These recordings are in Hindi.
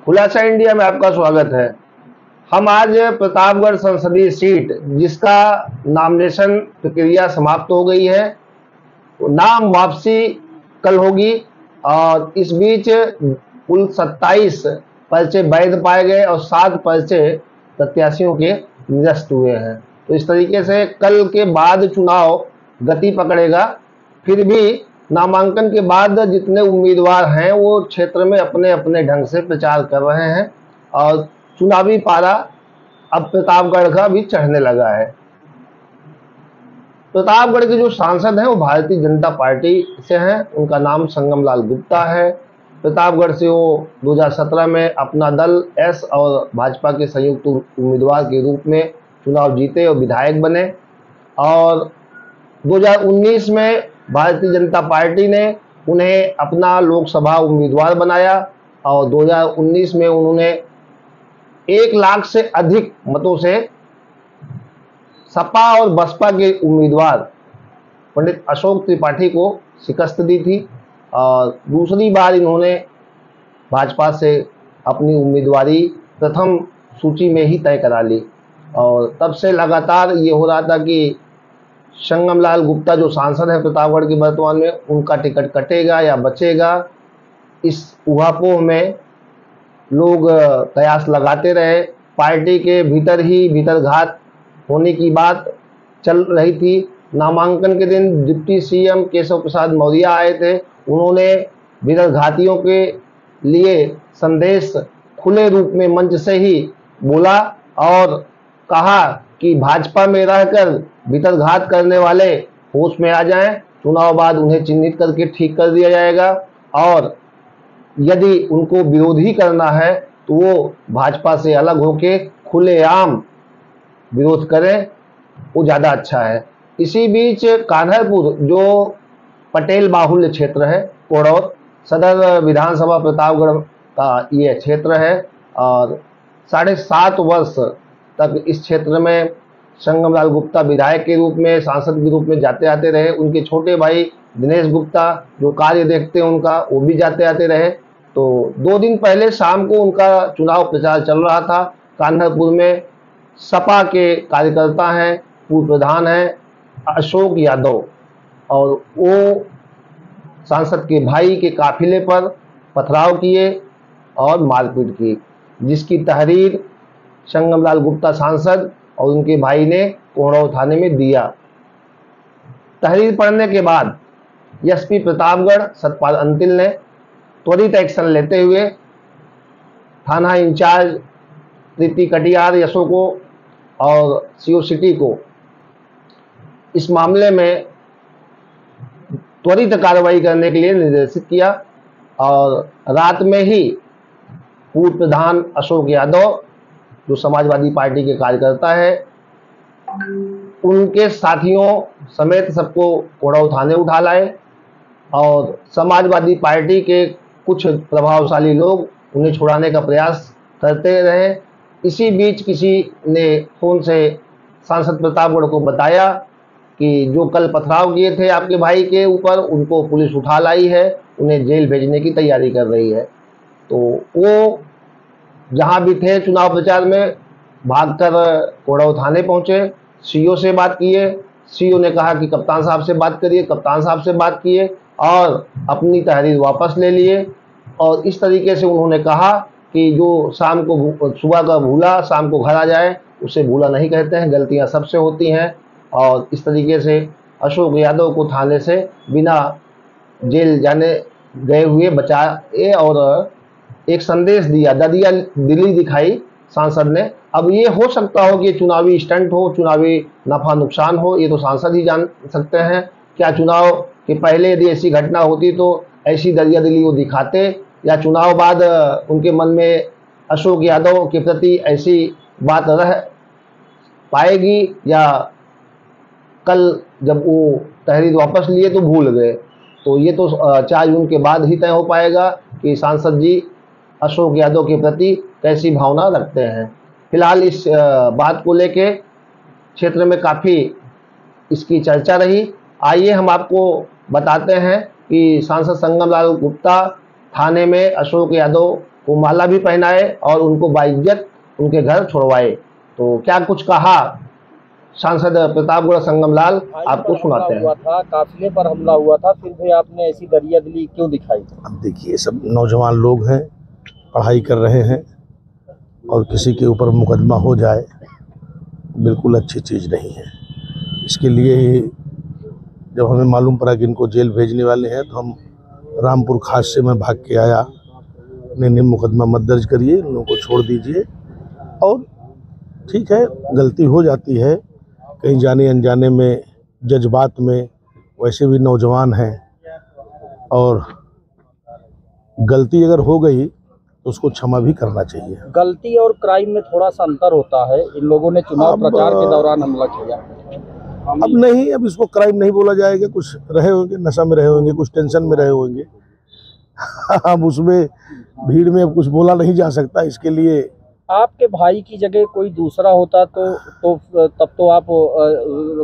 खुलासा इंडिया में आपका स्वागत है। हम आज प्रतापगढ़ संसदीय सीट जिसका नामिनेशन प्रक्रिया समाप्त हो गई है, नाम वापसी कल होगी और इस बीच कुल 27 पर्चे वैध पाए गए और 7 पर्चे प्रत्याशियों के निरस्त हुए हैं। तो इस तरीके से कल के बाद चुनाव गति पकड़ेगा। फिर भी नामांकन के बाद जितने उम्मीदवार हैं वो क्षेत्र में अपने अपने ढंग से प्रचार कर रहे हैं और चुनावी पारा अब प्रतापगढ़ का भी चढ़ने लगा है। प्रतापगढ़ के जो सांसद हैं वो भारतीय जनता पार्टी से हैं। उनका नाम संगम लाल गुप्ता है। प्रतापगढ़ से वो 2017 में अपना दल एस और भाजपा के संयुक्त उम्मीदवार के रूप में चुनाव जीते और विधायक बने और 2019 में भारतीय जनता पार्टी ने उन्हें अपना लोकसभा उम्मीदवार बनाया और 2019 में उन्होंने 1 लाख से अधिक मतों से सपा और बसपा के उम्मीदवार पंडित अशोक त्रिपाठी को शिकस्त दी थी और दूसरी बार इन्होंने भाजपा से अपनी उम्मीदवारी प्रथम सूची में ही तय करा ली और तब से लगातार ये हो रहा था कि संगम लाल गुप्ता जो सांसद है प्रतापगढ़ के वर्तमान में, उनका टिकट कटेगा या बचेगा। इस ऊहापोह में लोग कयास लगाते रहे। पार्टी के भीतर ही भीतरघात होने की बात चल रही थी। नामांकन के दिन डिप्टी सीएम केशव प्रसाद मौर्य आए थे। उन्होंने भीतरघातियों के लिए संदेश खुले रूप में मंच से ही बोला और कहा कि भाजपा में रहकर भीतरघात करने वाले होश में आ जाएं। चुनाव बाद उन्हें चिन्हित करके ठीक कर दिया जाएगा और यदि उनको विरोधी करना है तो वो भाजपा से अलग होके खुलेआम विरोध करें, वो ज़्यादा अच्छा है। इसी बीच कान्हरपुर जो पटेल बाहुल्य क्षेत्र है, कोड़ौत सदर विधानसभा प्रतापगढ़ का ये क्षेत्र है और 7.5 वर्ष तक इस क्षेत्र में संगम लाल गुप्ता विधायक के रूप में, सांसद के रूप में जाते आते रहे। उनके छोटे भाई दिनेश गुप्ता जो कार्य देखते हैं उनका, वो भी जाते आते रहे। तो 2 दिन पहले शाम को उनका चुनाव प्रचार चल रहा था। कान्हरपुर में सपा के कार्यकर्ता हैं, पूर्व प्रधान हैं अशोक यादव और वो सांसद के भाई के काफिले पर पथराव किए और मारपीट की, जिसकी तहरीर संगम लाल गुप्ता सांसद और उनके भाई ने कोड़ौत थाने में दिया। तहरीर पढ़ने के बाद एसपी प्रतापगढ़ सतपाल अंतिल ने त्वरित एक्शन लेते हुए थाना इंचार्ज प्रीति कटियार यशो को और सीओ सिटी को इस मामले में त्वरित कार्रवाई करने के लिए निर्देशित किया और रात में ही पूर्व प्रधान अशोक यादव जो समाजवादी पार्टी के कार्यकर्ता है, उनके साथियों समेत सबको कोड़ौत थाने उठा लाए और समाजवादी पार्टी के कुछ प्रभावशाली लोग उन्हें छुड़ाने का प्रयास करते रहे। इसी बीच किसी ने फोन से सांसद प्रतापगढ़ को बताया कि जो कल पथराव किए थे आपके भाई के ऊपर, उनको पुलिस उठा लाई है, उन्हें जेल भेजने की तैयारी कर रही है। तो वो जहां भी थे चुनाव प्रचार में, भागकर कोड़ौत थाने पहुंचे, सीओ से बात किए। सीओ ने कहा कि कप्तान साहब से बात करिए। कप्तान साहब से बात किए और अपनी तहरीर वापस ले लिए और इस तरीके से उन्होंने कहा कि जो शाम को सुबह का भूला शाम को घर आ जाए, उसे भूला नहीं कहते हैं, गलतियां सबसे होती हैं। और इस तरीके से अशोक यादव को थाने से बिना जेल जाने गए हुए बचाए और एक संदेश दिया, ददिया दिली दिखाई सांसद ने। अब ये हो सकता हो कि चुनावी स्टंट हो, चुनावी नफा नुकसान हो, ये तो सांसद ही जान सकते हैं। क्या चुनाव के पहले यदि ऐसी घटना होती तो ऐसी ददिया दिली वो दिखाते, या चुनाव बाद उनके मन में अशोक यादव के प्रति ऐसी बात रह पाएगी, या कल जब वो तहरीर वापस लिए तो भूल गए। तो ये तो 4 जून के बाद ही तय हो पाएगा कि सांसद जी अशोक यादव के प्रति कैसी भावना रखते हैं। फिलहाल इस बात को लेके क्षेत्र में काफ़ी इसकी चर्चा रही। आइए हम आपको बताते हैं कि सांसद संगम लाल गुप्ता थाने में अशोक यादव को माला भी पहनाए और उनको बाइज्जत उनके घर छोड़वाए। तो क्या कुछ कहा सांसद प्रतापगढ़ संगम लाल, आपको सुनाते हैं। था काफिले पर हमला हुआ था, फिर भी आपने ऐसी दरियादिली क्यों दिखाई? अब देखिए, सब नौजवान लोग हैं, पढ़ाई कर रहे हैं, और किसी के ऊपर मुकदमा हो जाए बिल्कुल अच्छी चीज़ नहीं है। इसके लिए जब हमें मालूम पड़ा कि इनको जेल भेजने वाले हैं, तो हम रामपुर खास से मैं भाग के आया। नहीं, मुकदमा मत दर्ज करिए, इन लोगों को छोड़ दीजिए। और ठीक है, गलती हो जाती है कहीं जाने अनजाने में, जज्बात में, वैसे भी नौजवान हैं, और गलती अगर हो गई तो उसको क्षमा भी करना चाहिए। गलती और क्राइम में थोड़ा सा अंतर होता है। इन लोगों ने चुनाव प्रचार के दौरान हमला किया। अब नहीं, अब इसको क्राइम नहीं बोला जाएगा। कुछ रहे होंगे, नशा में रहे होंगे, कुछ टेंशन में रहे होंगे। अब उसमें भीड़ में अब कुछ बोला नहीं जा सकता। इसके लिए आपके भाई की जगह कोई दूसरा होता तो तब तो आप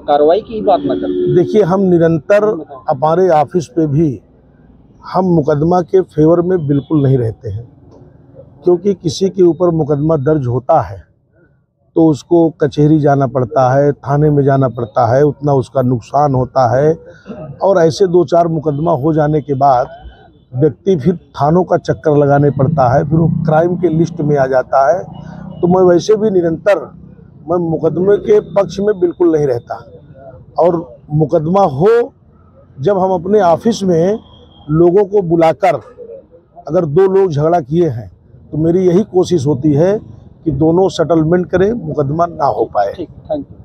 कार्रवाई की बात ना करते। देखिए, हम निरंतर हमारे ऑफिस पे भी हम मुकदमा के फेवर में बिल्कुल नहीं रहते हैं, क्योंकि किसी के ऊपर मुकदमा दर्ज होता है तो उसको कचहरी जाना पड़ता है, थाने में जाना पड़ता है, उतना उसका नुकसान होता है। और ऐसे 2-4 मुकदमा हो जाने के बाद व्यक्ति फिर थानों का चक्कर लगाने पड़ता है, फिर वो क्राइम के लिस्ट में आ जाता है। तो मैं वैसे भी निरंतर मैं मुकदमे के पक्ष में बिल्कुल नहीं रहता। और मुकदमा हो, जब हम अपने ऑफिस में लोगों को बुलाकर, अगर 2 लोग झगड़ा किए हैं तो मेरी यही कोशिश होती है कि दोनों सेटलमेंट करें, मुकदमा ना हो पाए। ठीक, थैंक यू।